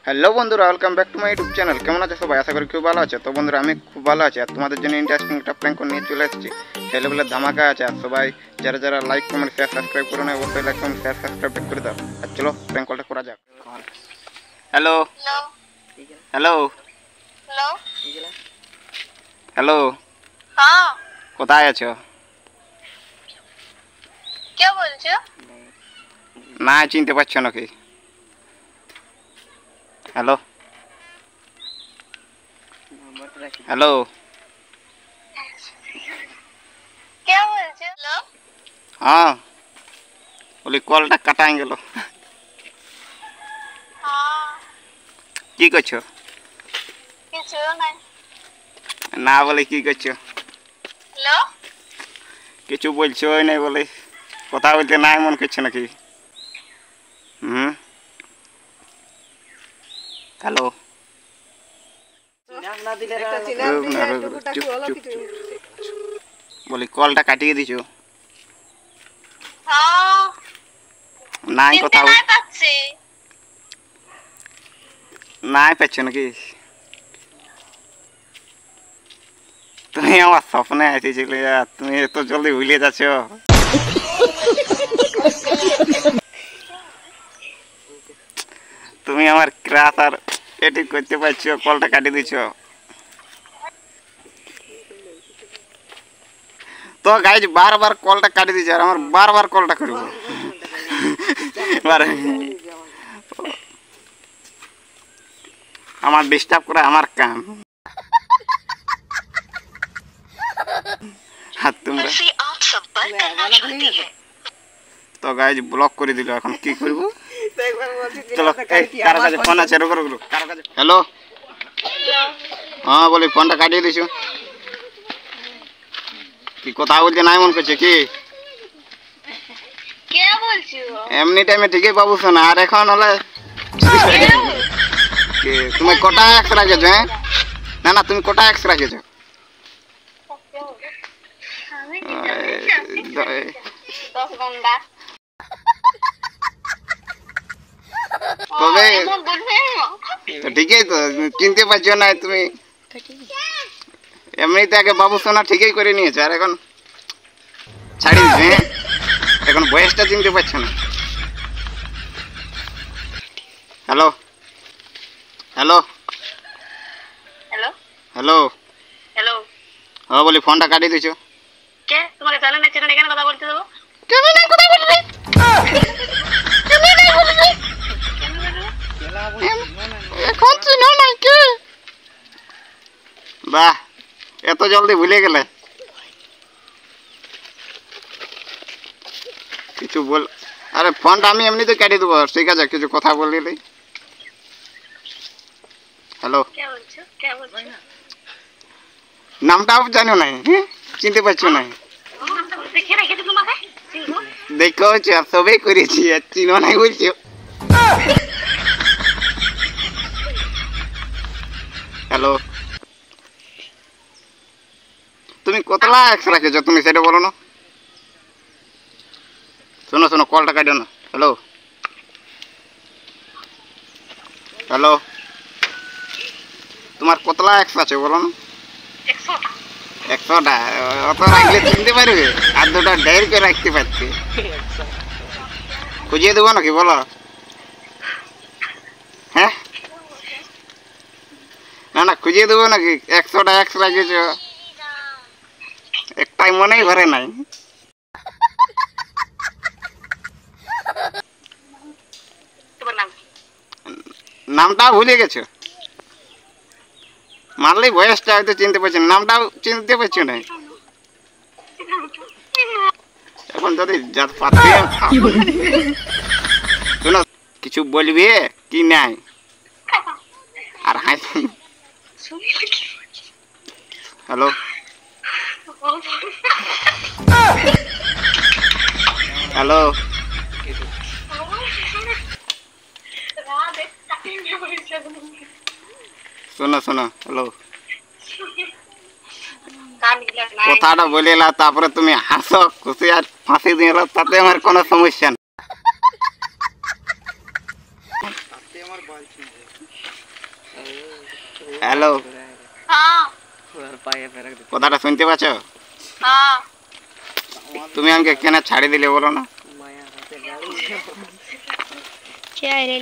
Hello বন্ধুরা, welcome back to my YouTube channel. কেমন আছে সবাই? আশা করি খুব ভালো আছে। তো বন্ধুরা, আমি খুব ভালো আছি আর তোমাদের জন্য ইন্টারেস্টিং একটা প্র্যাঙ্ক নিয়ে চলে এসেছি। ছেলেবেলার ধামাকা আছে আর সবাই যারা যারা লাইক কমেন্ট শেয়ার সাবস্ক্রাইব করে নেয় অবশ্যই লাইক কমেন্ট শেয়ার সাবস্ক্রাইব করে দাও। আর চলো প্র্যাঙ্ক কলটা করা যাক। হ্যালো হ্যালো हेलो হ্যালো, हाँ কোথায় আছো? क्या बोलছো? না চিনতে পারছো নাকি? হ্যালো হ্যালো क्या बोलছো? हेलो হ্যাঁ, বলি কলটা কাটাই গেল। हाँ কি করছো? কিছু নাই। না বলে কি করছো? हेलो কিছু বলছো নাই বলে কথা বলতে নাই মন করছে নাকি? হ্যালো, বলি কলটা কাটিয়ে দিছো? हाँ নাই কথা চিনতে নাই পাচ্ছি। নাই পাচ্ছ নাকি? তুমি আমার স্বপ্নে আসেছিলে আর তুমি এত জলদি ভুলে যাচ্ছ। তুমি আমার ক্রাশ আর এটি করতে পারছো, কলটা কাটিয়ে দিচ্ছ। তো গাইজ বারবার কলটা কাটিয়ে দিচ্ছে আর আমার বারবার কলটা করবো। আমার ডিস্টার্ব করা আমার কাম। আর তোমরা তো গাইজ ব্লক করে দিল, এখন কি করবো? চলো কারো কাছে ফোন আছে, রুকো রুকো কারো কাছে। হ্যালো, হ্যাঁ বলি ফোনটা কাটিয়ে দিছো কি? কথা বলতে নাই মন করছে কি? क्या बोलছো? এমনি টাইমে ঠিকই পাবো শোনা, আর এখন হলে কি তুমি কটা এক্স রাখেছো? হ্যাঁ না না, তুমি কটা এক্স রাখেছো? আমি 10 ঘন্টা। তবে এমন বলবে তো ঠিকই তো, চিনতে পারছো না তুমি? এমনিতে আগে বাবু সোনা ঠিকই করে নিয়েছে আর এখন ছাড়ি দিচ্ছে। হ্যাঁ এখন বয়সটা চিনতে পারছো না। Hello hello hello hello, hello হ্যাঁ বলি ফোনটা কাটিয়ে দিছো? কে তোমাকে জানে না চেনে না, কেন কথা বলতে দেবো? কেমন কথা বলবি? এখন চিনো নাই কে? বাহ, এত জলদি ভুলে গেলে। কিছু বল, আরে ফোনটা আমি এমনিতে কাটিয়ে দেবো, ঠিক আছে কিছু কথা বললি। হ্যালো, কে বলছো? কে বলছো? নামটাও জানো নাই? হ্যাঁ চিনতে পারছো না? দেখে রেখেছি তোমাকে, চিনবো? দেখো সবই করেছি আর চিনো নাই বলছো। হ্যালো, তুমি কতলা এক্স রাখেছো তুমি সেটা বলো না? শোনো শোনো, কলটা কাটিও না। হ্যালো হ্যালো, তোমার কতলা এক্স আছে বলো না? 100টা। 100টা? অত রাখলে চিনতে পারবে? আর দুটা ডের করে রাখতে পারছি। খুঁজিয়ে দেবো নাকি বলো? হ্যাঁ না না, খুঁজিয়ে দেবো নাকি? 100টা এক্স রাখেছ, একটাই মনেই ভরে নাই। তোমার নাম কি? নামটাও ভুলে গেছো? মারলেই বয়সটা হয়তো চিনতে পারছি না, নামটাও চিনতে পারছো না। এখন যদি শোনো, কিছু বলবি কি নাই? আর হাসি। হ্যালো হ্যালো, শোনো শোনো, হ্যালো, কথাটা বলে এলা তারপরে তুমি হাসো খুশি আর ফাঁসি দিয়ে এলো, তাতে আমার কোনো সমস্যা নেই। হ্যালো, হ্যাঁ কথাটা শুনতে পাচ্ছ? হ্যাঁ তুমি আমাকে কেন ছাড়ি দিলে বলো না? চাই রে